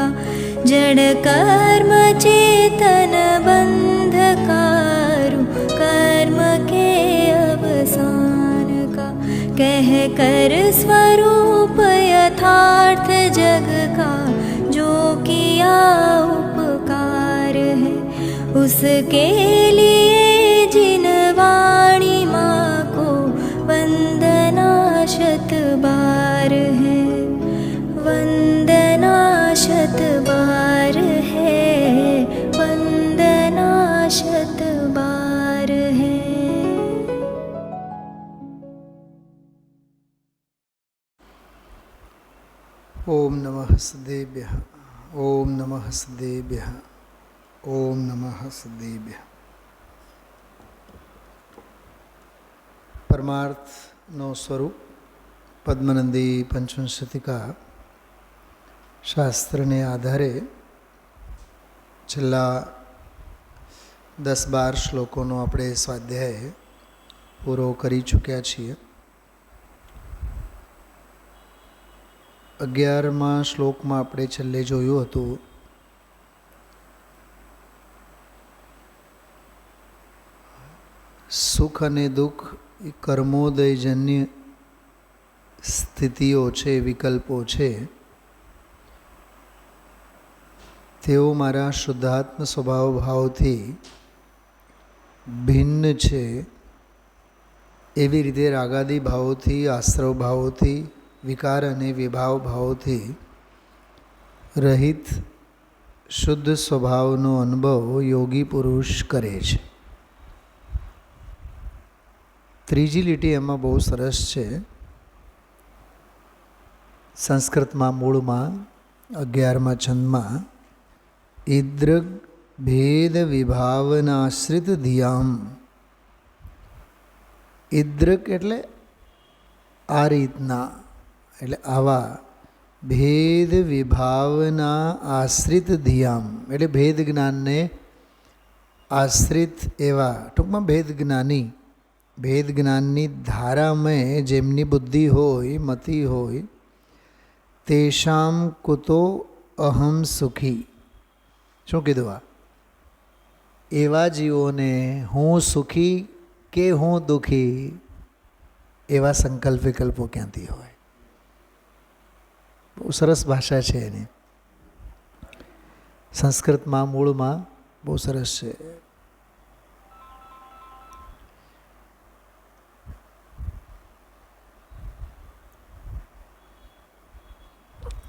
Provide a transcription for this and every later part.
का जड़ कर्म चेतन बंधकारु कर्म के अवसान का कह कर स्वरूप यथार्थ जग का जो किया उपकार है उसके लिए जिन वाणी माँ को वंदना शत बार है वंदना शत बार है वंदना शत बार है। ओम नमः सदेभ्यः ओम नमः सदेभ्यः ओम नमः सदेभ्यः। परमार्थનો સ્વરૂપ પદ્મનંદી પંચવિંશતિકા શાસ્ત્રને આધારે છેલ્લા 10-12 શ્લોકોનો આપણે સ્વાધ્યાય પૂરો કરી ચૂક્યા છીએ। 11મા શ્લોકમાં આપણે છેલ્લે જોયું હતું સુખ અને દુઃખ એ કર્મોદયજન્ય સ્થિતિઓ છે, વિકલ્પો છે, તેઓ મારા શુદ્ધાત્મ સ્વભાવ ભાવથી ભિન્ન છે એવી રીતે રાગાદી ભાવોથી, આશ્રવ ભાવોથી, વિકાર અને વિભાવ ભાવોથી રહિત શુદ્ધ સ્વભાવનો અનુભવ યોગી પુરુષ કરે છે। ત્રીજી લીટી એમાં બહુ સરસ છે। સંસ્કૃતમાં મૂળમાં 11મા છંદમાં ઈદ્રગ ભેદ વિભાવનાશ્રિત ધિયામ, ઈદ્રક એટલે આ રીતના, એટલે આવા ભેદ વિભાવના આશ્રિત ધિયામ એટલે ભેદ જ્ઞાનને આશ્રિત એવા, ટૂંકમાં ભેદ જ્ઞાની, ભેદ જ્ઞાનની ધારામય જેમની બુદ્ધિ હોય, મતિ હોય, તેષામ કુતો અહમ સુખી, શું કીધું આ? એવા જીવોને હું સુખી કે હું દુઃખી એવા સંકલ્પ વિકલ્પો ક્યાંથી હોય? બહુ સરસ ભાષા છે એની, સંસ્કૃતમાં મૂળમાં બહુ સરસ છે।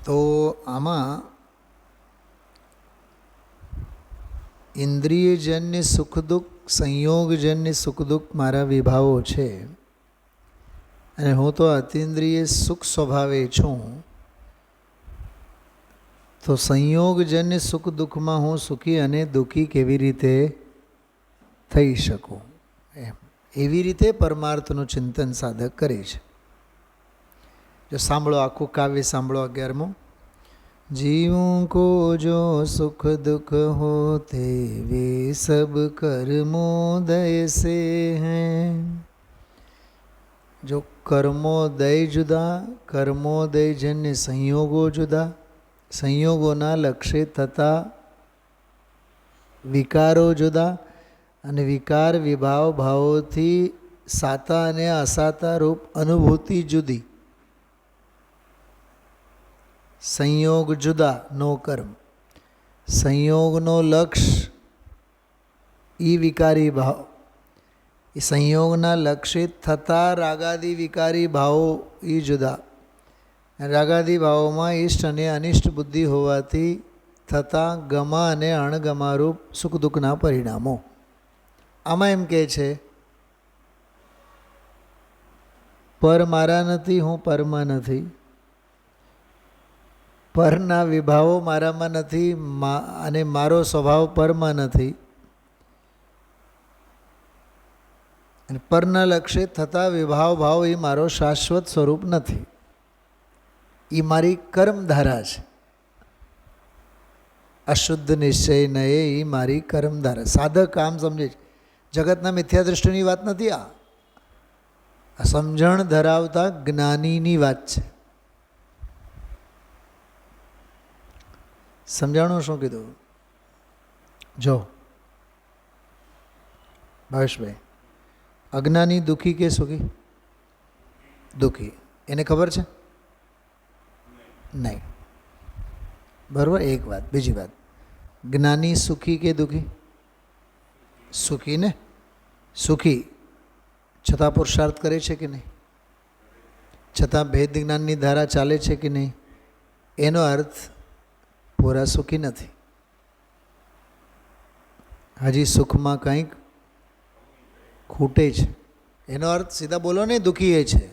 તો આમાં ઇન્દ્રિયજન્ય સુખ દુઃખ, સંયોગજન્ય સુખ દુઃખ મારા વિભાવો છે અને હું તો અતિન્દ્રિય સુખ સ્વભાવે છું, તો સંયોગજન્ય સુખ દુઃખમાં હું સુખી અને દુઃખી કેવી રીતે થઈ શકું? એવી રીતે પરમાર્થનું ચિંતન સાધક કરે છે। જો સાંભળો, આખું કાવ્ય સાંભળો 11મું। जीवों को जो सुख दुख होते वे सब कर्मोदय से हैं। जो कर्मोदय जुदा, कर्मोदय जन्य संयोगो जुदा, संयोगोना लक्ष्य થતા વિકારો જુદા અને વિકાર વિભાવ ભાવોથી સાતા અને અસાતા રૂપ અનુભૂતિ જુદી। સંયોગ જુદા, નો કર્મ, સંયોગનો લક્ષ એ વિકારી ભાવ, એ સંયોગના લક્ષિત થતા રાગાદી વિકારી ભાવો એ જુદા। રાગાદી ભાવોમાં ઇષ્ટ અને અનિષ્ટ બુદ્ધિ હોવાથી થતા ગમા અને અણગમારૂપ સુખ દુઃખના પરિણામો। આમાં એમ કહે છે પર મારા નથી, હું પરમાં નથી, પરના વિભાવો મારામાં નથી અને મારો સ્વભાવ પરમાં નથી, અને પરના લક્ષ્ય થતા વિભાવ ભાવ એ મારો શાશ્વત સ્વરૂપ નથી, એ મારી કર્મધારા છે। અશુદ્ધ નિશ્ચય નયે એ મારી કર્મધારા। સાધક આમ સમજે છે, જગતના મિથ્યા દૃષ્ટિની વાત નથી, આ સમજણ ધરાવતા જ્ઞાનીની વાત છે। સમજાણું શું કીધું? જો ભાવેશભાઈ, અજ્ઞાની દુઃખી કે સુખી? દુઃખી. એને ખબર છે? નહીં. બરાબર, એક વાત. બીજી વાત, જ્ઞાની સુખી કે દુઃખી? સુખી ને. સુખી છતાં પુરુષાર્થ કરે છે કે નહીં? છતાં ભેદ જ્ઞાનની ધારા ચાલે છે કે નહીં? એનો અર્થ પૂરા સુખી નથી. હજી સુખમાં કંઈક ખૂટે છે. એનો અર્થ સીધા બોલો ને, દુઃખી એ છે.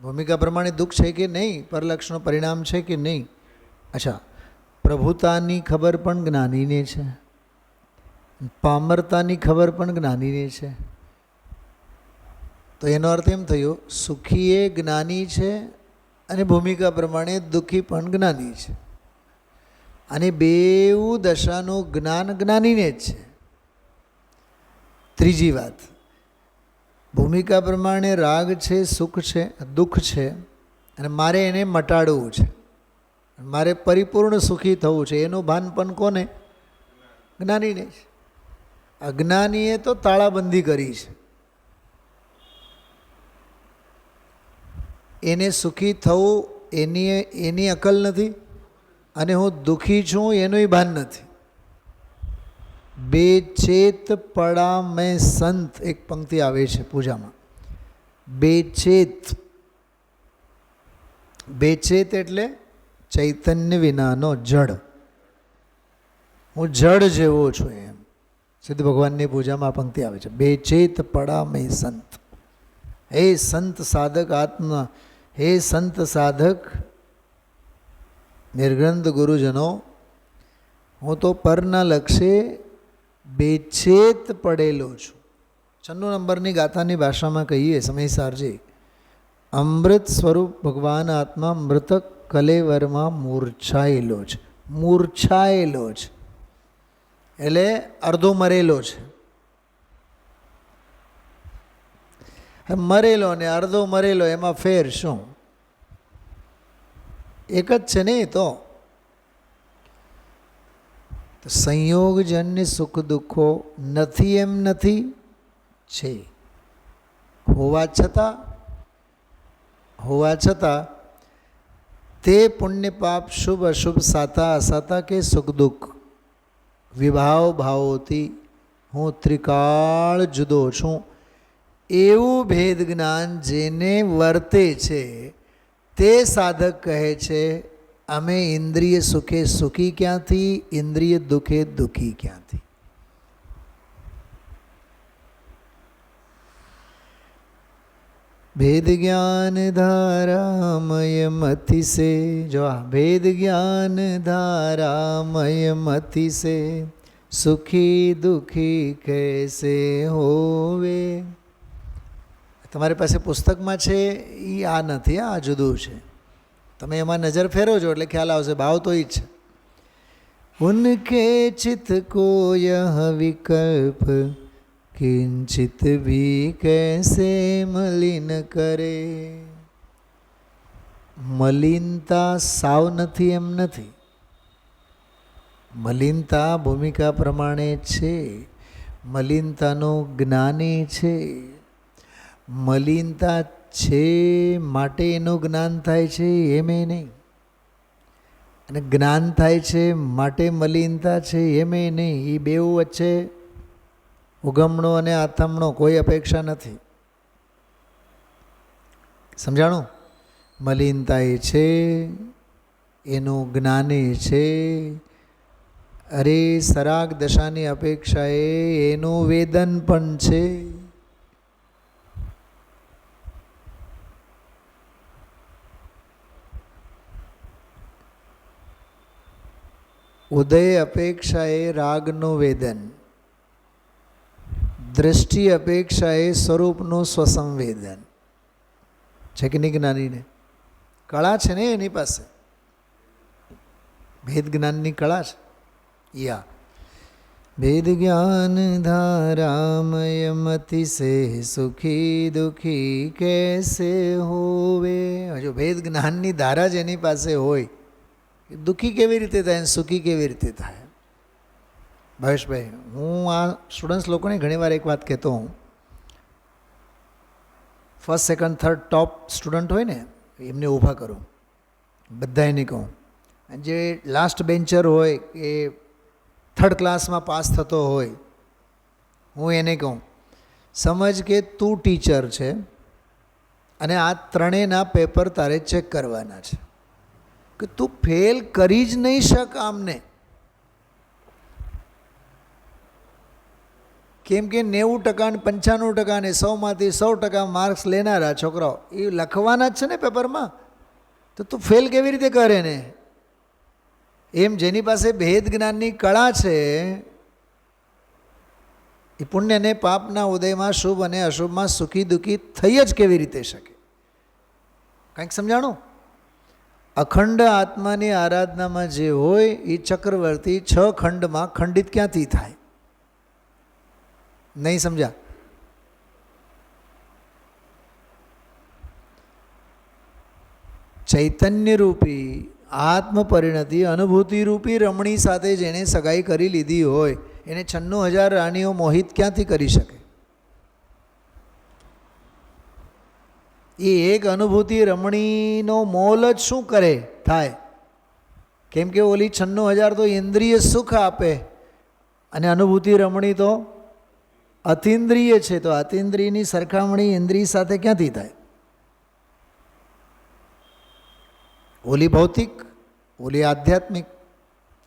ભૂમિકા પ્રમાણે દુઃખ છે કે નહીં, પરલક્ષનું પરિણામ છે કે નહીં. અચ્છા, પ્રભુતાની ખબર પણ જ્ઞાનીને છે, પામરતાની ખબર પણ જ્ઞાનીને છે. તો એનો અર્થ એમ થયો, સુખી એ જ્ઞાની છે અને ભૂમિકા પ્રમાણે દુઃખી પણ જ્ઞાની છે. અને બેઉ દશાનું જ્ઞાન જ્ઞાનીને જ છે. ત્રીજી વાત, ભૂમિકા પ્રમાણે રાગ છે, સુખ છે, દુઃખ છે, અને મારે એને મટાડવું છે, મારે પરિપૂર્ણ સુખી થવું છે. એનું ભાન પણ કોને? જ્ઞાનીને છે. અજ્ઞાનીએ તો તાળાબંધી કરી છે. એને સુખી થવું એની અકલ નથી, અને હું દુઃખી છું એનુંય ભાન નથી. બેચેત પડા મેં સંત, એક પંક્તિ આવે છે પૂજામાં. બેચેત. બેચેત એટલે ચૈતન્ય વિનાનો જડ. હું જડ જેવો છું એમ. સિદ્ધ ભગવાનની પૂજામાં આ પંક્તિ આવે છે. બેચેત પડા મેં સંત. હે સંત સાધક આત્મા, હે સંત સાધક નિર્ગ્રંથ ગુરુજનો, હું તો પરના લક્ષે બેચેત પડેલો છું. 96 નંબરની ગાથાની ભાષામાં કહીએ સમયસારજી, અમૃત સ્વરૂપ ભગવાન આત્મા મૃતક કલેવરમાં મૂર્છાયેલો છે. મૂર્છાયેલો છે એટલે અડધો મરેલો છે. મરેલો ને અડધો મરેલો એમાં ફેર શું? એક જ છે ને. તો સંયોગજન્ય સુખ દુઃખો નથી એમ નથી, છે. હોવા છતાં તે પુણ્ય પાપ શુભ અશુભ સાતા અસાતા કે સુખ દુઃખ વિભાવ ભાવોથી હું ત્રિકાળ જુદો છું એવું ભેદ જ્ઞાન જેને વર્તે છે તે સાધક કહે છે, અમે ઇન્દ્રિય સુખે સુખી ક્યાંથી, ઇન્દ્રિય દુઃખે દુઃખી ક્યાંથી. ભેદ જ્ઞાન ધારામય મતિ સે, જો ભેદ જ્ઞાન ધારામય મતિ સે સુખી દુઃખી કૈસે હોવે. તમારી પાસે પુસ્તકમાં છે એ આ નથી, આ જુદું છે. તમે એમાં નજર ફેરવજો એટલે ખ્યાલ આવશે. ભાવ તો એ જ છે. ઉનકે ચિત કો યહ વિકલ્પ કિંચિત ભી કૈસે મલિન કરે. મલિનતા સાવ નથી એમ નથી. મલિનતા ભૂમિકા પ્રમાણે છે. મલિનતાનું જ્ઞાની છે. મલિનતા છે માટે એનું જ્ઞાન થાય છે એમ નહીં, અને જ્ઞાન થાય છે માટે મલિનતા છે એમ નહીં. એ બેઉ વચ્ચે ઉગમણો અને આથમણો કોઈ અપેક્ષા નથી. સમજાણું? મલિનતા એ છે, એનું જ્ઞાને છે. અરે સરાગ દશાની અપેક્ષાએ એનું વેદન પણ છે. ઉદય અપેક્ષાએ રાગનું વેદન, દૃષ્ટિ અપેક્ષાએ સ્વરૂપનું સ્વસંવેદન છે કે નહીં? જ્ઞાનીને કળા છે ને એની પાસે, ભેદ જ્ઞાનની કળા છે. યા ભેદ જ્ઞાન ધારામય મતિ સે સુખી દુઃખી કૈસે હોવે. હજુ ભેદ જ્ઞાનની ધારા જ એની પાસે હોય દુઃખી કેવી રીતે થાય અને સુખી કેવી રીતે થાય. ભાવેશભાઈ, હું આ સ્ટુડન્ટ્સ લોકોને ઘણીવાર એક વાત કહેતો હું. ફર્સ્ટ સેકન્ડ થર્ડ ટોપ સ્ટુડન્ટ હોય ને એમને ઊભા કરું, બધાને કહું. અને જે લાસ્ટ બેન્ચર હોય એ થર્ડ ક્લાસમાં પાસ થતો હોય, હું એને કહું, સમજ કે તું ટીચર છે અને આ ત્રણેયના પેપર તારે ચેક કરવાના છે કે તું ફેલ કરી જ નહીં શક આમને. કેમ કે 90% ને 95% ને 100માંથી 100% માર્ક્સ લેનારા છોકરાઓ એ લખવાના જ છે ને પેપરમાં, તો તું ફેલ કેવી રીતે કરે ને. એમ જેની પાસે ભેદ જ્ઞાનની કળા છે એ પુણ્ય અને પાપના ઉદયમાં શુભ અને અશુભમાં સુખી દુઃખી થઈ જ કેવી રીતે શકે. કંઈક સમજાણું? અખંડ આત્માની આરાધનામાં જે હોય એ ચક્રવર્તી 6 ખંડમાં ખંડિત ક્યાંથી થાય? નહીં સમજ્યા? ચૈતન્ય રૂપી આત્મ પરિણતિ અનુભૂતિ રૂપી રમણી સાથે જેણે સગાઈ કરી લીધી હોય એને 96,000 રાણીઓ મોહિત ક્યાંથી કરી શકે? એ એક અનુભૂતિ રમણીનો મોલ જ શું કરે થાય? કેમ કે ઓલી 96,000 તો ઇન્દ્રિય સુખ આપે અને અનુભૂતિ રમણી તો અતિન્દ્રિય છે, તો અતિન્દ્રિયની સરખામણી ઇન્દ્રિય સાથે ક્યાંથી થાય? ઓલી ભૌતિક, ઓલી આધ્યાત્મિક,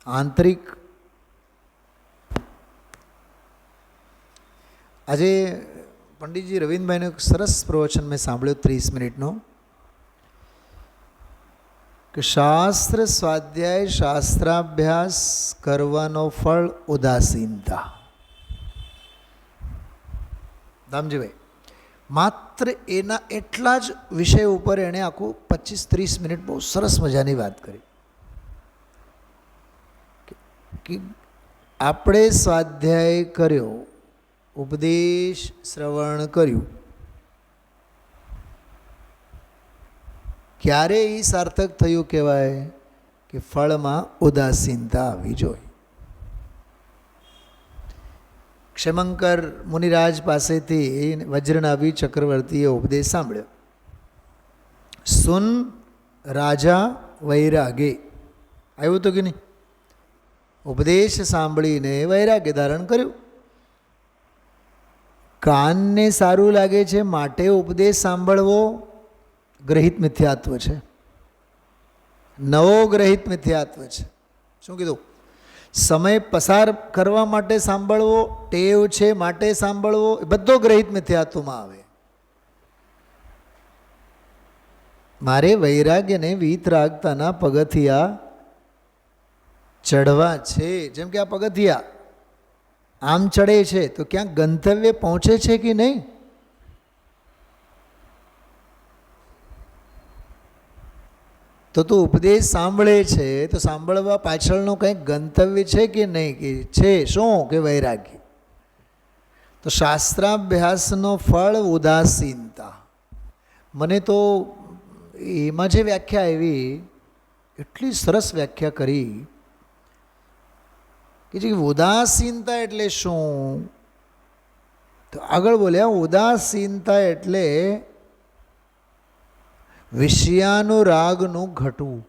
આંતરિક. આજે પંડિતજી રવિન્દ્રભાઈનું એક સરસ પ્રવચન મેં સાંભળ્યું 30 મિનિટનો, કે શાસ્ત્ર સ્વાધ્યાય શાસ્ત્રાભ્યાસ કરવાનો ફળ ઉદાસીનતા. દામજીભાઈ માત્ર એના એટલા જ વિષય ઉપર એણે આખું 25-30 મિનિટ બહુ સરસ મજાની વાત કરી કે આપણે સ્વાધ્યાય કર્યો, ઉપદેશ શ્રવણ કર્યું, ક્યારે એ સાર્થક થયું કહેવાય કે ફળમાં ઉદાસીનતા આવી જોઈએ. ક્ષેમંકર મુનિરાજ પાસેથી વજ્રનાભી ચક્રવર્તીએ ઉપદેશ સાંભળ્યો, સુન રાજા વૈરાગે. આવ્યું તો કે નહીં? ઉપદેશ સાંભળીને વૈરાગ્ય ધારણ કર્યું. કાનને સારું લાગે છે માટે ઉપદેશ સાંભળવો ગ્રહિત મિથ્યાત્વ છે, નવો ગ્રહિત મિથ્યાત્વ છે. શું કીધું? સમય પસાર કરવા માટે સાંભળવો, ટેવ છે માટે સાંભળવો, એ બધો ગ્રહિત મિથ્યાત્વમાં આવે. મારે વૈરાગ્યને વીતરાગતાના પગથિયા ચઢવા છે. જેમ કે આ પગથિયા આમ ચડે છે તો ક્યાંક ગંતવ્ય પહોંચે છે કે નહીં? તો તું ઉપદેશ સાંભળે છે તો સાંભળવા પાછળનું કંઈક ગંતવ્ય છે કે નહીં? કે છે. શું? કે વૈરાગ્ય. તો શાસ્ત્રાભ્યાસનો ફળ ઉદાસીનતા. મને તો એમાં જે વ્યાખ્યા આવી એટલી સરસ વ્યાખ્યા કરી કે જે ઉદાસીનતા એટલે શું? તો આગળ બોલ્યા, ઉદાસીનતા એટલે વિષયાનુરાગનું ઘટવું.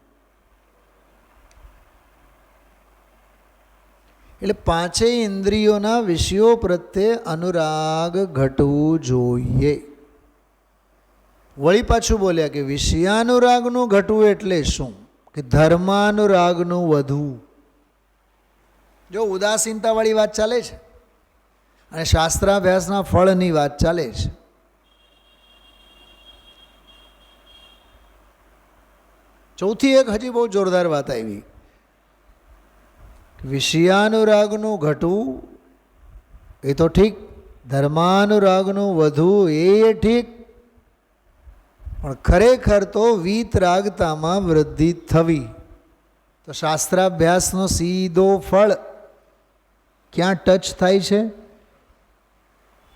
એટલે પાંચેય ઇન્દ્રિયોના વિષયો પ્રત્યે અનુરાગ ઘટવું જોઈએ. વળી પાછું બોલ્યા કે વિષયાનુરાગનું ઘટવું એટલે શું? કે ધર્માનુરાગનું વધવું. જો ઉદાસીનતાવાળી વાત ચાલે છે અને શાસ્ત્રાભ્યાસના ફળની વાત ચાલે છે. ચોથી એક હજી બહુ જોરદાર વાત આવી, વિષયાનુરાગનું ઘટવું એ તો ઠીક, ધર્માનુરાગનું વધવું એ ઠીક, પણ ખરેખર તો વીતરાગતામાં વૃદ્ધિ થવી. તો શાસ્ત્રાભ્યાસનો સીધો ફળ ક્યાં ટચ થાય છે?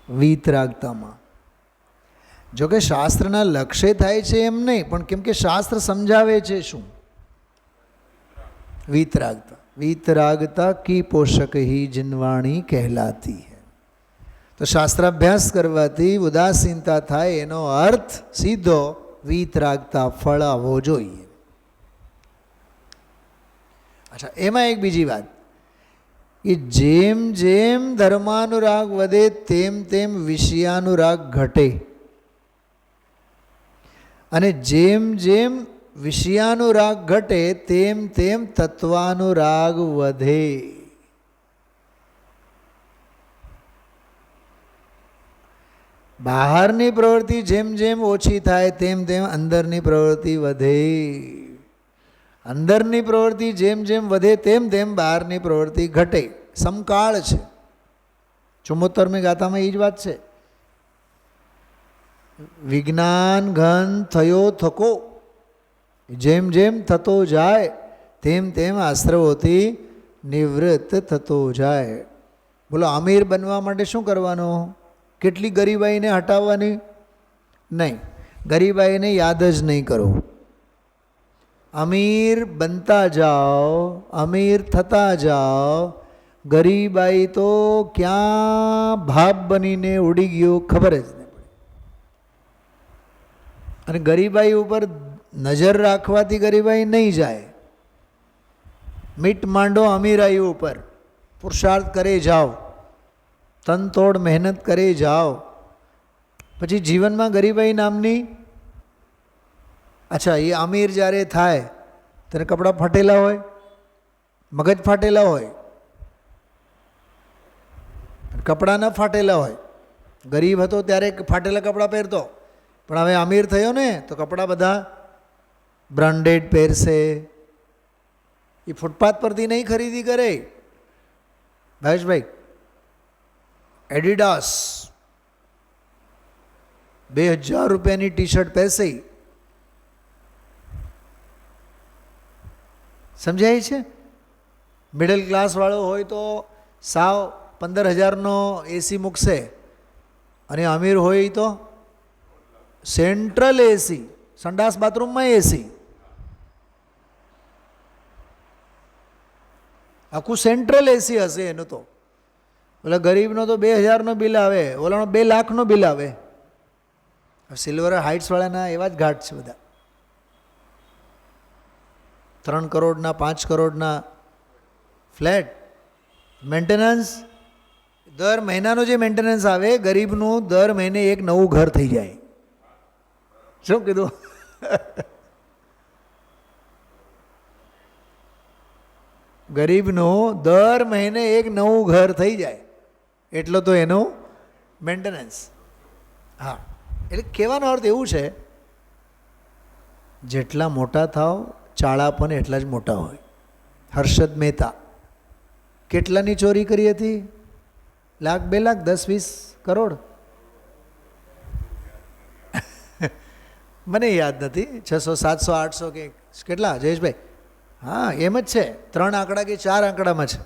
વીતરાગતામાં. જો કે શાસ્ત્રના લક્ષ્ય થાય છે એમ નહીં, પણ કેમ કે શાસ્ત્ર સમજાવે છે શું? वीतरागता, वीतरागता की पोषक ही जिनवाणी कहलाती है. તો શાસ્ત્રાભ્યાસ કરવાથી ઉદાસીનતા થાય એનો અર્થ સીધો વીતરાગતા ફળ આવવો જોઈએ. અચ્છા, એમાં એક બીજી વાત કે જેમ જેમ ધર્માનુરાગ વધે તેમ તેમ વિષયાનુરાગ ઘટે, અને જેમ જેમ વિષયાનુરાગ ઘટે તેમ તેમ તત્વાનુરાગ વધે. બહારની પ્રવૃત્તિ જેમ જેમ ઓછી થાય તેમ તેમ અંદરની પ્રવૃત્તિ વધે, અંદરની પ્રવૃત્તિ જેમ જેમ વધે તેમ તેમ બહારની પ્રવૃત્તિ ઘટે. સમકાળ છે. 74મી ગાથામાં એ જ વાત છે. વિજ્ઞાન ઘન થયો થકો, જેમ જેમ થતો જાય તેમ તેમ આશ્રવોથી નિવૃત્ત થતો જાય. બોલો, અમીર બનવા માટે શું કરવાનું? કેટલી ગરીબાઈને હટાવવાની? નહીં, ગરીબાઈને યાદ જ નહીં કરો. અમીર બનતા જાઓ, અમીર થતા જાઓ. ગરીબાઈ તો ક્યાં ભાપ બનીને ઉડી ગયો ખબર જ નહીં પડી. અને ગરીબાઈ ઉપર નજર રાખવાથી ગરીબાઈ નહીં જાય. મીટ માંડો અમીરાઈ ઉપર, પુરુષાર્થ કરે જાઓ, તનતોડ મહેનત કરે જાઓ. પછી જીવનમાં ગરીબાઈ નામની, અચ્છા, એ અમીર જ્યારે થાય તેને કપડાં ફાટેલા હોય, મગજ ફાટેલા હોય, કપડાં ન ફાટેલા હોય. ગરીબ હતો ત્યારે ફાટેલા કપડાં પહેરતો, પણ હવે અમીર થયો ને તો કપડાં બધા બ્રાન્ડેડ પહેરશે. એ ફૂટપાથ પરથી નહીં ખરીદી કરે. ભાવેશભાઈ, એડિડાસ 2000 રૂપિયાની ટી શર્ટ પહેરશે. સમજાય છે? મિડલ ક્લાસવાળો હોય તો સાવ 15,000નો એસી મૂકશે, અને અમીર હોય તો સેન્ટ્રલ એસી, સંડાસ બાથરૂમમાં એસી, આખું સેન્ટ્રલ એસી હશે એનું. તો ઓલા ગરીબનો તો 2000નો બિલ આવે, ઓલાનો 2 લાખનો બિલ આવે. સિલ્વર હાઇટ્સવાળાના એવા જ ઘાટ છે બધા. 3 કરોડના 5 કરોડના ફ્લેટ. મેન્ટેનન્સ દર મહિનાનો જે મેન્ટેનન્સ આવે, ગરીબનું દર મહિને એક નવું ઘર થઈ જાય. શું કીધું? ગરીબનું દર મહિને એક નવું ઘર થઈ જાય, એટલો તો એનું મેન્ટેનન્સ. હા, એટલે કહેવાનો અર્થ એવું છે, જેટલા મોટા થાવ ચાળા પણ એટલા જ મોટા હોય. હર્ષદ મહેતા કેટલાની ચોરી કરી હતી? 1 લાખ, 2 લાખ, 10, 20 કરોડ? મને યાદ નથી. 600, 700, 800 કે કેટલા જયેશભાઈ? હા, એમ જ છે. 3 આંકડા કે 4 આંકડામાં છે.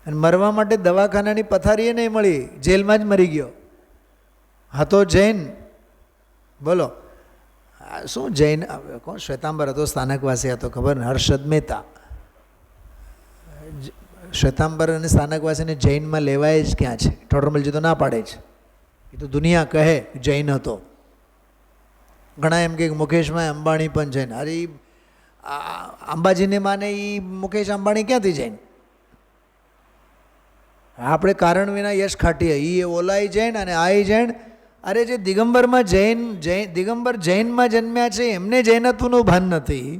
અને મરવા માટે દવાખાનાની પથારીએ નહીં મળી, જેલમાં જ મરી ગયો. હતો જૈન. બોલો શું જૈન? કોણ? શ્વેતાંબર હતો, સ્થાનકવાસી હતો, ખબર ને? હર્ષદ મહેતા. શ્વેતાંબર અને સ્થાનકવાસીને જૈનમાં લેવાય જ ક્યાં છે? ઠોડરમલજી તો ના પાડે છે. એ તો દુનિયા કહે જૈન હતો. ઘણા એમ કે મુકેશમાં અંબાણી પણ જૈન. અરે અંબાજીને માને એ મુકેશ અંબાણી ક્યાંથી જૈન? આપણે કારણ વિના યશ ખાટીએ. એ ઓલાય જૈન અને આ જૈન. અરે જે દિગંબરમાં દિગંબર જૈનમાં જન્મ્યા છે એમને જૈનત્વનું ભાન નથી.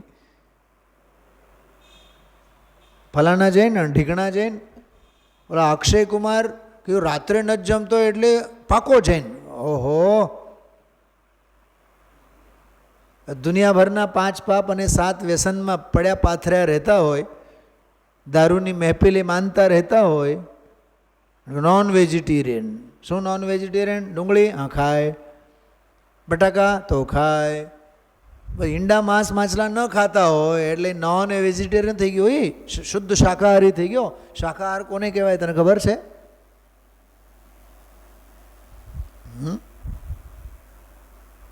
ફલાણા જૈન, ઢીકણા જૈન. ઓલા અક્ષય કુમાર કે રાત્રે નથી જમતો એટલે પાકો જૈન. ઓહો, દુનિયાભરના 5 પાપ અને 7 વ્યસનમાં પડ્યા પાથર્યા રહેતા હોય, દારૂની મહેફિલે માનતા રહેતા હોય. Non vegetarian. શું નોન વેજીટેરિયન? ડુંગળી હા ખાય, બટાકા તો ખાય, ઈંડા માંસ માછલા ન ખાતા હોય એટલે નોન વેજીટેરિયન થઈ ગયો. એ શુદ્ધ શાકાહારી થઈ ગયો. શાકાહાર કોને કહેવાય તને ખબર છે?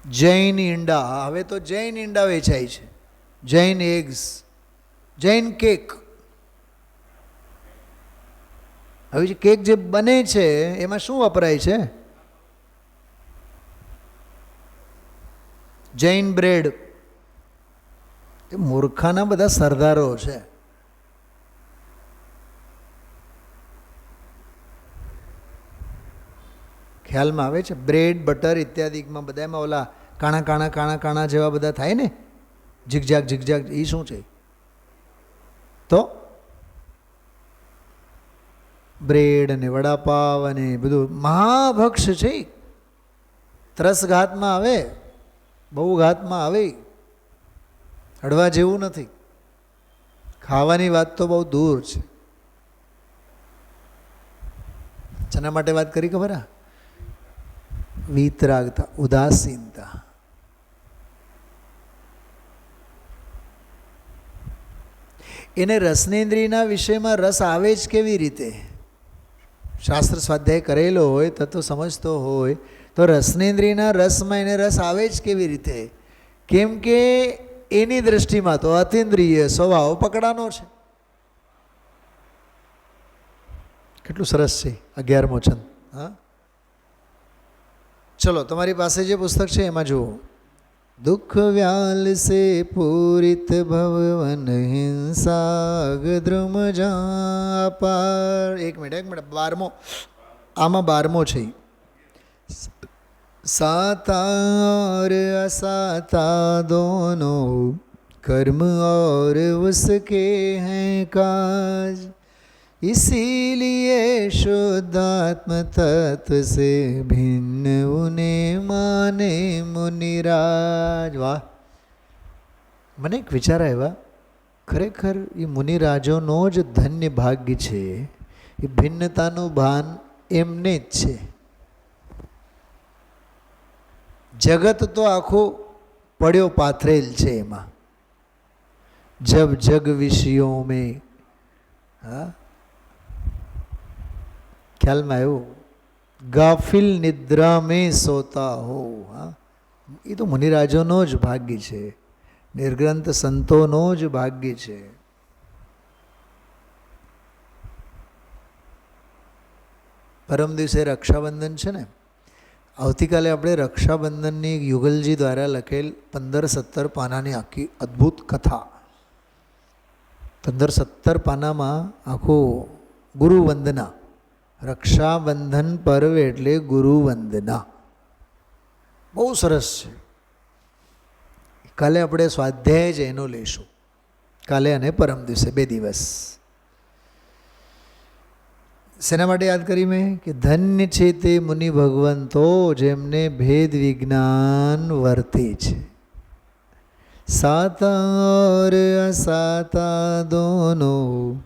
જૈન ઈંડા. હવે તો જૈન ઈંડા વેચાય છે. Jain eggs, Jain cake. હવે જે કેક જે બને છે એમાં શું વપરાય છે? જૈન બ્રેડ. એ મૂર્ખાના બધા સરદારો છે. ખ્યાલમાં આવે છે? બ્રેડ, બટર ઇત્યાદિમાં બધામાં ઓલા કાણા કાણા કાણા કાણા જેવા બધા થાય ને, ઝીગઝાગ ઝીગઝાગ, એ શું છે? તો બ્રેડ અને વડાપાવ અને બધું મહાભક્ષ છે. ત્રસ ઘાતમાં આવે, બહુ ઘાતમાં આવે, હળવા જેવું નથી. ખાવાની વાત તો બહુ દૂર છે. જેના માટે વાત કરી ખબર? વિતરાગતા, ઉદાસીનતા. એને રસનેન્દ્રિયના વિષયમાં રસ આવે જ કેવી રીતે? શાસ્ત્ર સ્વાધ્યાય કરેલો હોય, તત્વ સમજતો હોય તો રસનેન્દ્રિયના રસમાં એને રસ આવે જ કેવી રીતે? કેમ કે એની દૃષ્ટિમાં તો અતિન્દ્રિય સ્વભાવ પકડાનો છે. કેટલું સરસ છે 11મો છંદ. હા, ચલો તમારી પાસે જે પુસ્તક છે એમાં જુઓ. दुख व्याल से पूरित भवन हिंसा द्रुम जापार. एक मिनट 12मो, आमा 12मो છે. साता और असाता दोनों कर्म और उसके हैं काज, इसीलिए शुद्धात्म तत्व से भिन्न उन्हें माने मुनिराज. वाह, મને એક વિચાર આવ્યા, ખરેખર એ મુનિરાજોનો જ ધન્ય ભાગ્ય છે. એ ભિન્નતાનું ભાન એમને જ છે. જગત તો આખું પડ્યો પાથરેલ છે એમાં. જબ જગ વિષયો મેં, હા, ખ્યાલમાં આવ્યું? ગાફિલ નિદ્રા મેં સોતા હો. હા, એ તો મુનિરાજોનો જ ભાગ્ય છે, નિર્ગ્રંથ સંતોનો જ ભાગ્ય છે. પરમ દિવસે રક્ષાબંધન છે ને, આવતીકાલે આપણે રક્ષાબંધનની યુગલજી દ્વારા લખેલ 15-17 પાનાની આખી અદ્ભુત કથા, 15-17 પાનામાં આખું ગુરુવંદના, રક્ષાબંધન પર્વ એટલે ગુરુવંદના, બહુ સરસ છે. કાલે આપણે સ્વાધ્યાય જ એનો લઈશું, કાલે અને પરમ દિવસે 2 દિવસ. શેના માટે યાદ કરી મેં? કે ધન્ય છે તે મુનિ ભગવંતો જેમને ભેદ વિજ્ઞાન વર્તે છે. साता और असाता दोनों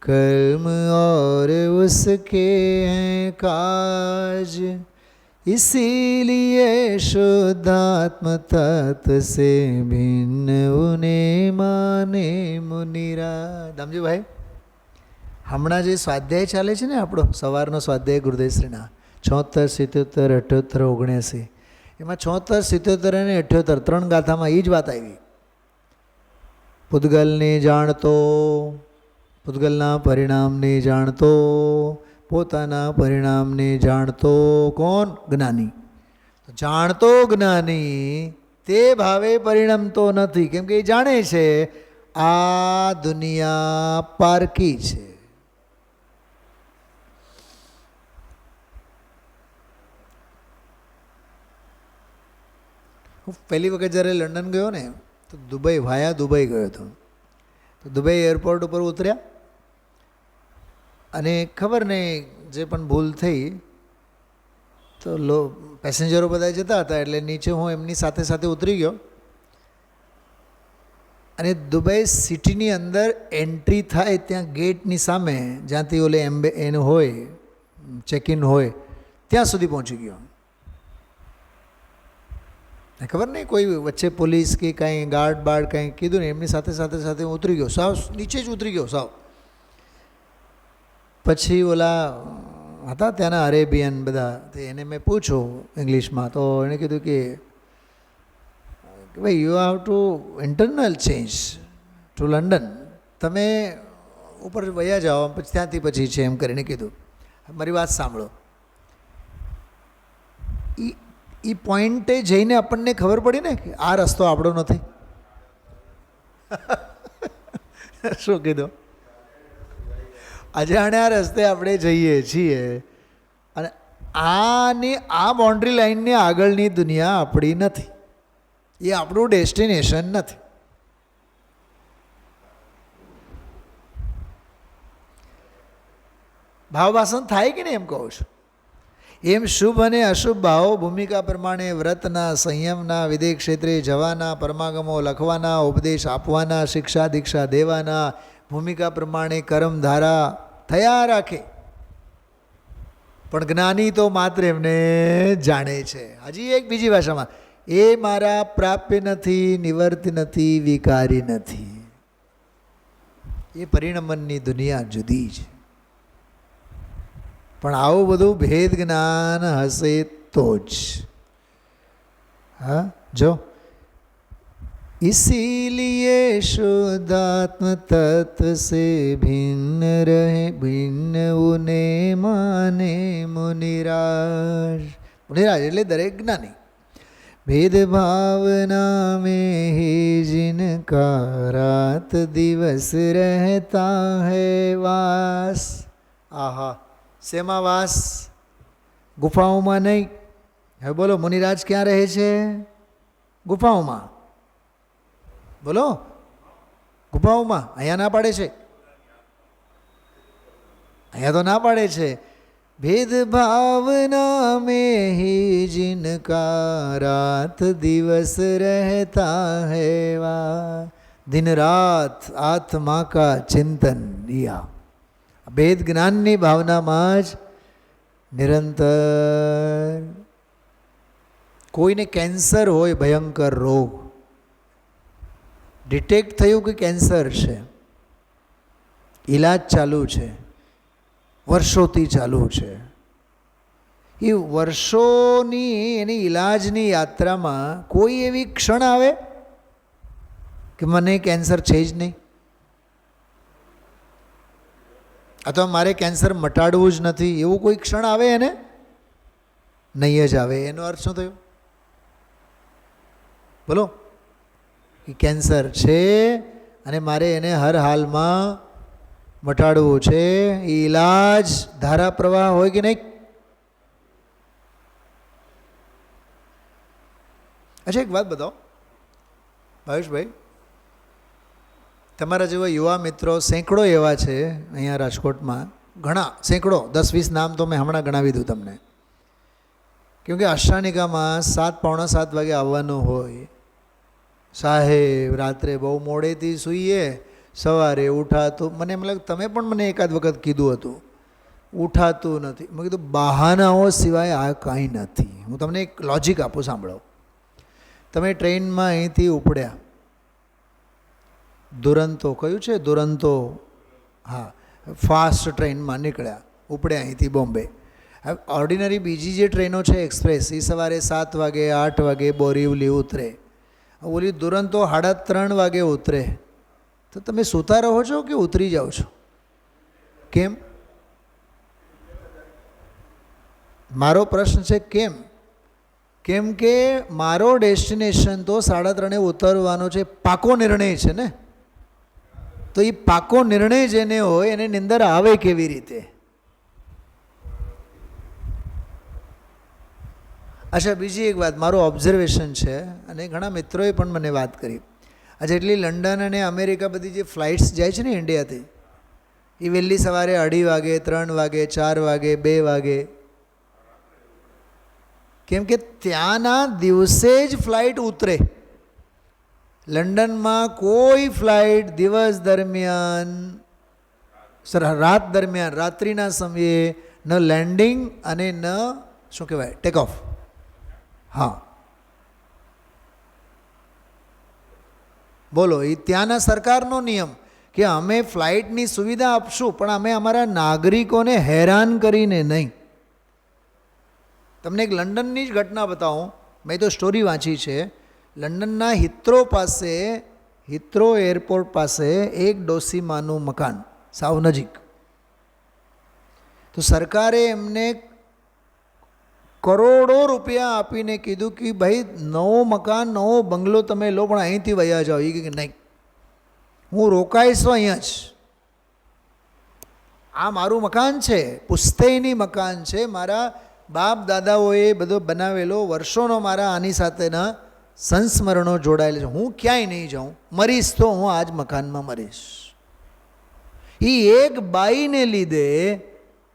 कर्म और उसके हैं काज, इसीलिए शुद्धात्म तत्व से भिन्न उन्हें माने मुनिराज. દામજીભાઈ, હમણાં જે સ્વાધ્યાય ચાલે છે ને આપણો સવારનો સ્વાધ્યાય ગુરુદેવશ્રીના 76, 77, 78, 79, એમાં 76, 77 અને 78 3 ગાથામાં એ જ વાત આવી. પૂતગલને જાણતો, પૂતગલના પરિણામને જાણતો, પોતાના પરિણામને જાણતો કોણ? જ્ઞાની. જાણતો જ્ઞાની તે ભાવે પરિણમતો નથી, કેમ કે એ જાણે છે આ દુનિયા પારકી છે. હું પહેલી વખત જ્યારે લંડન ગયો ને તો દુબઈ, વાયા દુબઈ ગયો હતો. તો દુબઈ એરપોર્ટ ઉપર ઉતર્યા અને ખબર નહીં જે પણ ભૂલ થઈ તો પેસેન્જરો બધા જતા હતા એટલે નીચે હું એમની સાથે સાથે ઉતરી ગયો. અને દુબઈ સિટીની અંદર એન્ટ્રી થાય ત્યાં ગેટની સામે જ્યાંથી ઓલે એનું હોય ચેક ઇન હોય ત્યાં સુધી પહોંચી ગયો. ખબર નહીં કોઈ વચ્ચે પોલીસ કે કાંઈ ગાર્ડ બાર્ડ કાંઈ કીધું ને, એમની સાથે સાથે સાથે હું ઉતરી ગયો, સાવ નીચે જ ઉતરી ગયો સાવ. પછી ઓલા હતા ત્યાંના અરેબિયન બધા, એને મેં પૂછ્યું ઇંગ્લિશમાં, તો એણે કીધું કે કે ભાઈ you have to internal change to London, તમે ઉપર વયા જાઓ, પછી ત્યાંથી પછી છે એમ કરીને કીધું. મારી વાત સાંભળો, એ પોઈન્ટે જઈને આપણને ખબર પડી ને કે આ રસ્તો આપણો નથી. શું કીધું? અજાણ્યા રસ્તે આપણે જઈએ છીએ અને આ બાઉન્ડ્રી લાઈનની આગળની દુનિયા આપણી નથી, એ આપણું ડેસ્ટિનેશન નથી. ભાવભાષણ થાય કે નહીં એમ કહું છું. એમ શુભ અને અશુભ ભાવો ભૂમિકા પ્રમાણે વ્રતના, સંયમના, વિદેહ ક્ષેત્રે જવાના, પરમાગમો લખવાના, ઉપદેશ આપવાના, શિક્ષા દીક્ષા દેવાના, ભૂમિકા પ્રમાણે કર્મધારા થયા રાખે. પણ જ્ઞાની તો માત્ર એમને જાણે છે. હજી એક બીજી ભાષામાં, એ મારા પ્રાપ્ય નથી, નિવર્ત નથી, વિકારી નથી. એ પરિણમનની દુનિયા જુદી છે. પણ આવું બધું ભેદ જ્ઞાન હશે તો જ. હા, જો इसीलिए शुद्धात्म तत्व से भिन्न रहे, भिन्न उन्हें माने मुनिराज. मुनिराज એટલે દરેક જ્ઞાની. भेद भावना में ही जिनका रात દિવસ रहता है वास. આહા, શેમાં વાસ? ગુફાઓમાં નહીં. હવે બોલો, મુનિરાજ ક્યાં રહે છે? ગુફાઓમાં. બોલો, ગુફાઓમાં. અહીંયા ના પાડે છે, અહીંયા તો ના પાડે છે. भेद भावना में ही जिनका रात દિવસ रहता है वा. दिन रात आत्मा का चिंतन दिया. ભેદ જ્ઞાનની ભાવનામાં જ નિરંતર. કોઈને કેન્સર હોય, ભયંકર રોગ, ડિટેક્ટ થયું કે કેન્સર છે, ઈલાજ ચાલુ છે, વર્ષોથી ચાલુ છે. એ વર્ષોની એની ઈલાજની યાત્રામાં કોઈ એવી ક્ષણ આવે કે મને કેન્સર છે જ નહીં, અથવા મારે કેન્સર મટાડવું જ નથી, એવું કોઈ ક્ષણ આવે એને? નહીં જ આવે. એનો અર્થ શું થયો? બોલો, કે કેન્સર છે અને મારે એને હર હાલમાં મટાડવું છે. એ ઈલાજ ધારા પ્રવાહ હોય કે નહીં? અચ્છા, એક વાત બતાવો ભાવેશભાઈ, તમારા જેવા યુવા મિત્રો સેંકડો એવા છે અહીંયા રાજકોટમાં, ઘણા સેંકડો, 10-20 નામ તો મેં હમણાં ગણાવી દઉં તમને. કેમ કે અષ્ટાનિકામાં 7-7:45 વાગે આવવાનું હોય. સાહેબ રાત્રે બહુ મોડેથી સૂઈએ, સવારે ઉઠાતું, મને એમ લાગે તમે પણ મને એકાદ વખત કીધું હતું, ઉઠાતું નથી. મેં કીધું બહાનાઓ સિવાય આ કાંઈ નથી. હું તમને એક લોજિક આપું, સાંભળો. તમે ટ્રેનમાં અહીંથી ઉપડ્યા, દુરંતો કયું છે? દુરંતો, હા, ફાસ્ટ ટ્રેનમાં નીકળ્યા, ઉપડ્યા અહીંથી બોમ્બે. હવે ઓર્ડિનરી બીજી જે ટ્રેનો છે એક્સપ્રેસ, એ સવારે 7 વાગે 8 વાગે બોરીવલી ઉતરે. ઓલી દુરંતો 3:30 વાગે ઉતરે. તો તમે સૂતા રહો છો કે ઉતરી જાઓ છો? કેમ? મારો પ્રશ્ન છે કેમ? કેમ કે મારો ડેસ્ટિનેશન તો 3:30 ઉતરવાનો છે. પાકો નિર્ણય છે ને. તો એ પાકો નિર્ણય જેને હોય એને નિંદર આવે કેવી રીતે? અચ્છા, બીજી એક વાત, મારું ઓબ્ઝર્વેશન છે અને ઘણા મિત્રોએ પણ મને વાત કરી. આ જેટલી લંડન અને અમેરિકા બધી જે ફ્લાઇટ્સ જાય છે ને ઇન્ડિયાથી, એ વહેલી સવારે 2:30 વાગે, 3 વાગે, 4 વાગે, 2 વાગે. કેમ કે ત્યાંના દિવસે જ ફ્લાઇટ ઉતરે. લંડનમાં કોઈ ફ્લાઇટ દિવસ દરમિયાન, રાત દરમિયાન, રાત્રિના સમયે ન લેન્ડિંગ અને ન શું કહેવાય ટેક ઓફ. હા, બોલો, એ ત્યાંના સરકારનો નિયમ કે અમે ફ્લાઇટની સુવિધા આપશું, પણ અમે અમારા નાગરિકોને હેરાન કરીને નહીં. તમને એક લંડનની જ ઘટના બતાવું. મેં તો સ્ટોરી વાંચી છે. લંડનના હિથ્રો એરપોર્ટ પાસે એક ડોસીમાનું મકાન સાવ નજીક. તો સરકારે એમને કરોડો રૂપિયા આપીને કીધું કે ભાઈ નવો મકાન, નવો બંગલો તમે લો, પણ અહીંથી વયા જાઓ. એ કે નહીં, હું રોકાઈશ તો અહીંયા જ. આ મારું મકાન છે, પુશ્તૈની મકાન છે, મારા બાપ દાદાઓએ બધો બનાવેલો, વર્ષોનો મારા આની સાથેના સંસ્મરણો જોડાયેલા છે. હું ક્યાંય નહીં જાઉં, મરીશ તો હું આ જ મકાનમાં મરીશ. એ એક બાઈને લીધે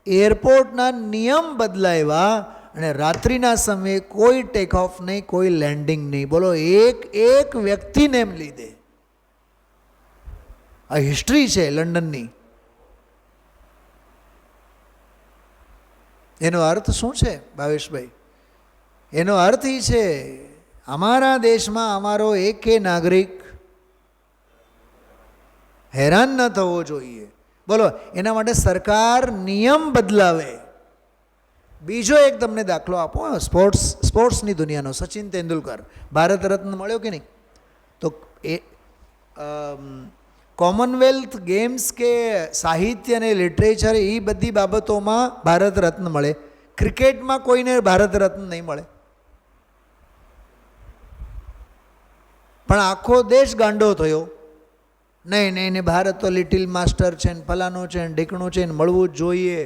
એરપોર્ટના નિયમ બદલાવ્યા અને રાત્રિના સમયે કોઈ ટેક ઓફ નહીં, કોઈ લેન્ડિંગ નહીં. બોલો, એક વ્યક્તિને એમ લીધે. આ હિસ્ટ્રી છે લંડનની. એનો અર્થ શું છે ભાવેશભાઈ? એનો અર્થ એ છે, અમારા દેશમાં અમારો એકે નાગરિક હેરાન ન થવો જોઈએ. બોલો, એના માટે સરકાર નિયમ બદલાવે. બીજો એક તમને દાખલો આપો, સ્પોર્ટ્સની દુનિયાનો. સચિન તેંડુલકર ભારત રત્ન મળ્યો કે નહીં? તો એ કોમનવેલ્થ ગેમ્સ કે સાહિત્ય અને લિટરેચર, એ બધી બાબતોમાં ભારત રત્ન મળે. ક્રિકેટમાં કોઈને ભારત રત્ન નહીં મળે. પણ આખો દેશ ગાંડો થયો. નહીં નહીં ને, ભારત તો લિટિલ માસ્ટર છે ને, ફલાણું છે ને, ઢીકણું છે ને, મળવું જ જોઈએ.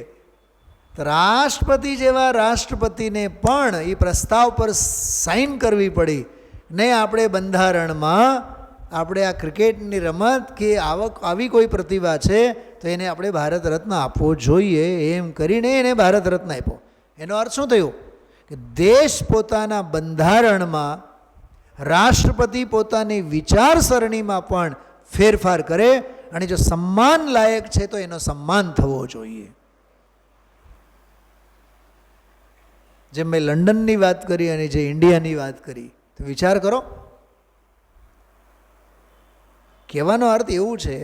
રાષ્ટ્રપતિ જેવા રાષ્ટ્રપતિને પણ એ પ્રસ્તાવ પર સાઇન કરવી પડી. નહીં, આપણે બંધારણમાં આપણે આ ક્રિકેટની રમત કે આવી કોઈ પ્રતિભા છે તો એને આપણે ભારત રત્ન આપવો જોઈએ, એમ કરીને એને ભારત રત્ન આપ્યો. એનો અર્થ શું થયો? કે દેશ પોતાના બંધારણમાં, રાષ્ટ્રપતિ પોતાની વિચારસરણીમાં પણ ફેરફાર કરે, અને જો સન્માન લાયક છે તો એનો સન્માન થવો જોઈએ. જેમ મેં લંડનની વાત કરી અને જે ઇન્ડિયાની વાત કરી, તો વિચાર કરો. કહેવાનો અર્થ એવું છે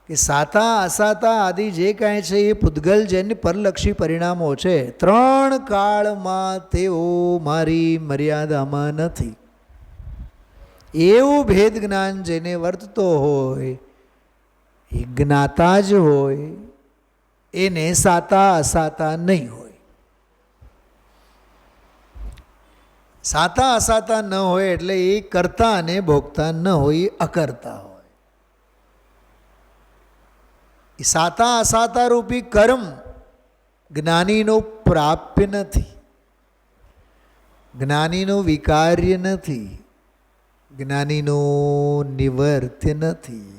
કે સાતા અસાતા આદિ જે કાંઈ છે એ પૂતગલ જેની પરલક્ષી પરિણામો છે, 3 કાળમાં તેઓ મારી મર્યાદામાં નથી. એવું ભેદ જ્ઞાન જેને વર્તતો હોય, એ જ્ઞાતા જ હોય, એને સાતા અસાતા નહીં હોય. સાતા અસાતા ન હોય એટલે એ કરતા અને ભોગતા ન હોય, એ અકર્તા હોય. એ સાતા અસાતા રૂપી કર્મ જ્ઞાનીનું પ્રાપ્ય નથી, જ્ઞાનીનું વિકાર્ય નથી, જ્ઞાનીનું નિવર્ત્ય નથી.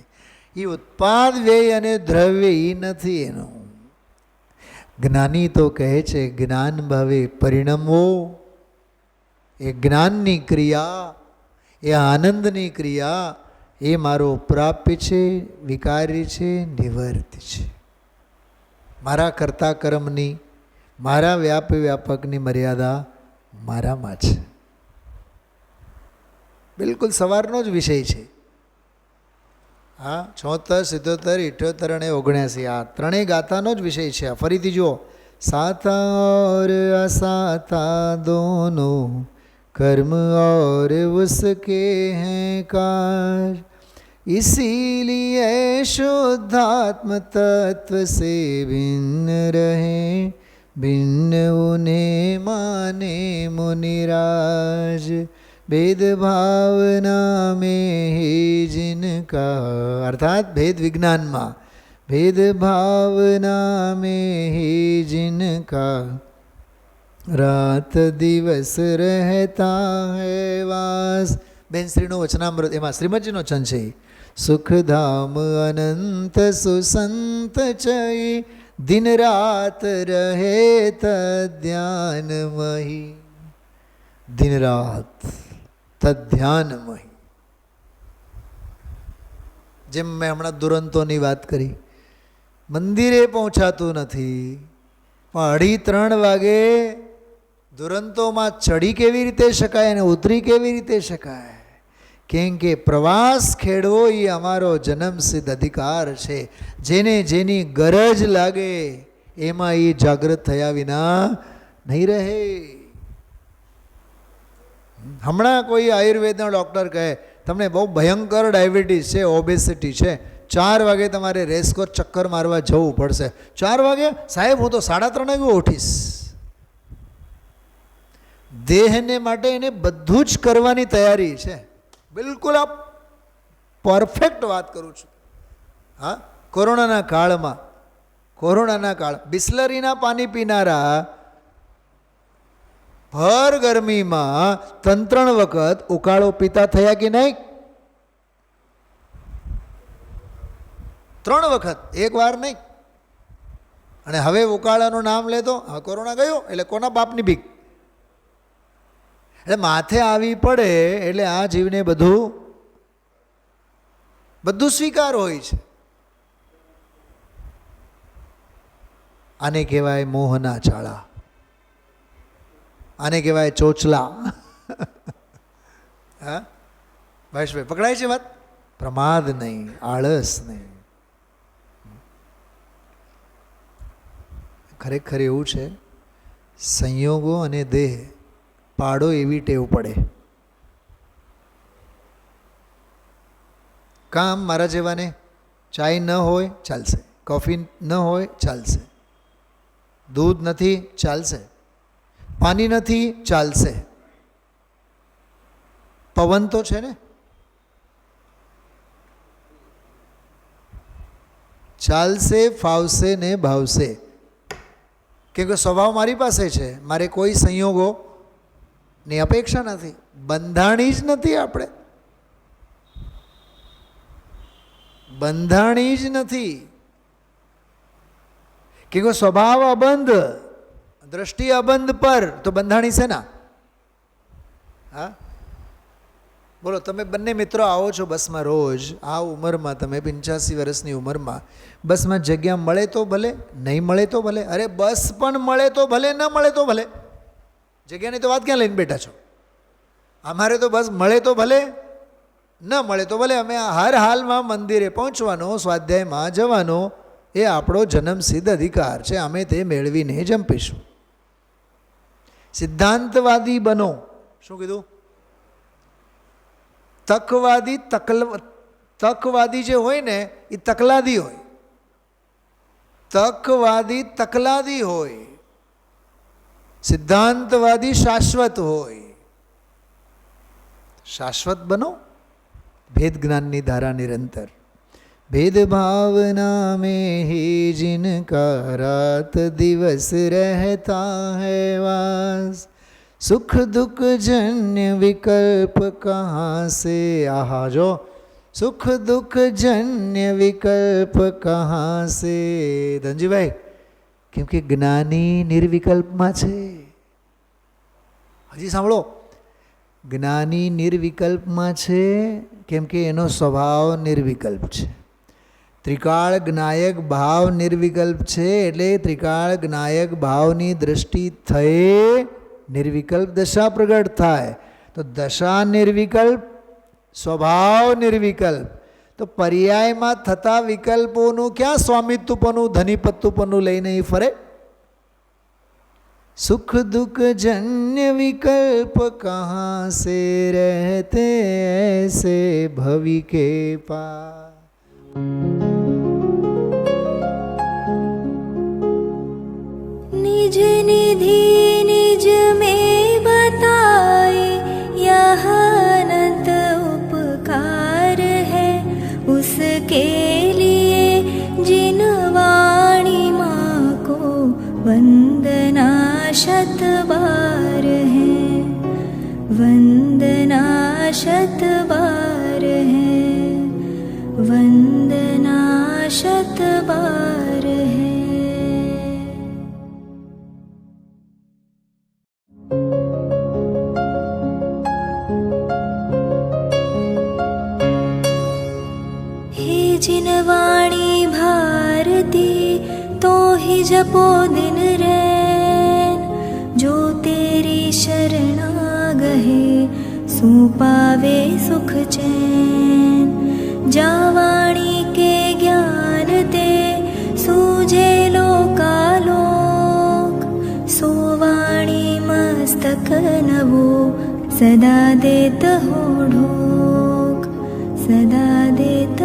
એ ઉત્પાદ વ્યય અને દ્રવ્ય એ નથી એનું. જ્ઞાની તો કહે છે જ્ઞાન ભાવે પરિણમવો. એ જ્ઞાનની ક્રિયા, એ આનંદની ક્રિયા, એ મારો પ્રાપ્ય છે, વિકાર્ય છે, નિવર્ત્ય છે. મારા કર્તા કર્મની, મારા વ્યાપકની મર્યાદા મારામાં છે. બિલકુલ સવારનો જ વિષય છે. હા, 76, 77, 78 અને 79 આ ત્રણેય ગાથાનો જ વિષય છે. ફરીથી જુઓ, साता और असाता दोनों कर्म और उसके हैं कार्य, इसीलिए शुद्धात्म तत्व से भिन्न रहे, भिन्न उन्हें माने मुनिराज, भेद भावना में ही जिनका, अर्थात भेद विज्ञान में, भेद भावना में ही जिनका रात दिवस रहता है वास. બેન શ્રીનું વચનામૃત, એમાં શ્રીમદજીનો છંદ છે. સુખધામ અનંત સુસંત ચય, દિન રાત રહે તદ્ધ્યાનમહી. દિન રાત તદ્ધ્યાનમહી. જેમ મેં હમણાં દુરંતોની વાત કરી, મંદિરે પહોંચાતું નથી, પણ 2:30 વાગે દુરંતોમાં ચડી કેવી રીતે શકાય અને ઉતરી કેવી રીતે શકાય? કેમ કે પ્રવાસ ખેડવો એ અમારો જન્મસિદ્ધ અધિકાર છે. જેને જેની ગરજ લાગે એમાં એ જાગૃત થયા વિના નહીં રહે. હમણાં કોઈ આયુર્વેદનો ડૉક્ટર કહે તમને બહુ ભયંકર ડાયાબિટીસ છે, ઓબેસિટી છે, 4 વાગે તમારે રેસકોર્સ ચક્કર મારવા જવું પડશે. 4 વાગે? સાહેબ હું તો 3:30 વાગે ઉઠીશ. દેહને માટે એને બધું જ કરવાની તૈયારી છે. બિલકુલ આ પરફેક્ટ વાત કરું છું. હા, કોરોનાના કાળ બિસ્લરીના પાણી પીનારા ભર ગરમીમાં 3 વખત ઉકાળો પીતા થયા કે નહીં? 3 વખત, એક વાર નહીં. અને હવે ઉકાળાનું નામ લેતો હા કોરોના ગયો એટલે કોના બાપની ભીખ. એટલે માથે આવી પડે એટલે આ જીવને બધું સ્વીકાર હોય છે. આને કહેવાય મોહના ચાળા, આને કહેવાય ચોચલા. હા ભાઈશભાઈ, પકડાય છે વાત? પ્રમાદ નહીં, આળસ નહીં. ખરેખર એવું છે, સંયોગો અને દેહ પાડો એવી ટેવ પડે. કામ મારા જેવાને ચાય ન હોય ચાલશે, કોફી ન હોય ચાલશે, દૂધ નથી ચાલશે, પાણી નથી ચાલશે, પવન તો છે ને ચાલશે, ફાવશે ને ભાવશે. કેમ કે સ્વભાવ મારી પાસે છે, મારે કોઈ સંયોગોની અપેક્ષા નથી, બંધાણી જ નથી. આપણે બંધાણી જ નથી. કેમ કે સ્વભાવ અબંધ, દ્રષ્ટિ અબંધ પર તો બંધાણી છે ના. હા બોલો, તમે બંને મિત્રો આવો છો બસમાં રોજ, આ ઉંમરમાં તમે 85 વર્ષની ઉંમરમાં બસમાં જગ્યા મળે તો ભલે, નહીં મળે તો ભલે. અરે બસ પણ મળે તો ભલે, ન મળે તો ભલે, જગ્યાની તો વાત ક્યાં લઈને બેઠા છો? અમારે તો બસ મળે તો ભલે, ન મળે તો ભલે. અમે હર હાલમાં મંદિરે પહોંચવાનો, સ્વાધ્યાયમાં જવાનો એ આપણો જન્મસિદ્ધ અધિકાર છે. અમે તે મેળવીને જંપીશું. સિદ્ધાંતવાદી બનો. શું કીધું? તકવાદી જે હોય ને એ તકલાદી હોય. તકવાદી તકલાદી હોય, સિદ્ધાંતવાદી શાશ્વત હોય. શાશ્વત બનો. भेद ज्ञान ની ધારા નિરંતર. भेद भावना में ही जिनका रात दिवस रहता है वास, सुख दुख जन्य विकल्प कहाँ से. आहा जो सुख दुख जन्य विकल्प कहाँ से. ધનજીભાઈ, કેમ કે જ્ઞાની નિર્વિકલ્પમાં છે. હજી સાંભળો, જ્ઞાની નિર્વિકલ્પમાં છે કેમ કે એનો સ્વભાવ નિર્વિકલ્પ છે. ત્રિકાળ જ્ઞાયક ભાવ નિર્વિકલ્પ છે એટલે ત્રિકાળ જ્ઞાયક ભાવની દૃષ્ટિ થઈ નિર્વિકલ્પ દશા પ્રગટ થાય. તો દશા નિર્વિકલ્પ, સ્વભાવ નિર્વિકલ્પ. તો પર્યાયમાં થતા વિકલ્પોનું ક્યાં સ્વામિત્વપનું, ધનીપત્વપનું લઈને ફરે? सुख दुख जन्य विकल्प कहाँ से रहते ऐसे भवि के पास. निज निधि निज में बताए यह अनंत उपकार है, उसके लिए जिन वाणी माँ को वंदना शत बार है, वंदना शत बार है, वंदना शत बार है. हे जिन वाणी भारती तो ही जपो दिन रैन, जो तेरी शरणा गहे सो पावे सुख चैन. जा वाणी के ज्ञान ते सूझे लोकालोक, सो वाणी मस्तक नवो सदा देत हो ढोक, सदा देत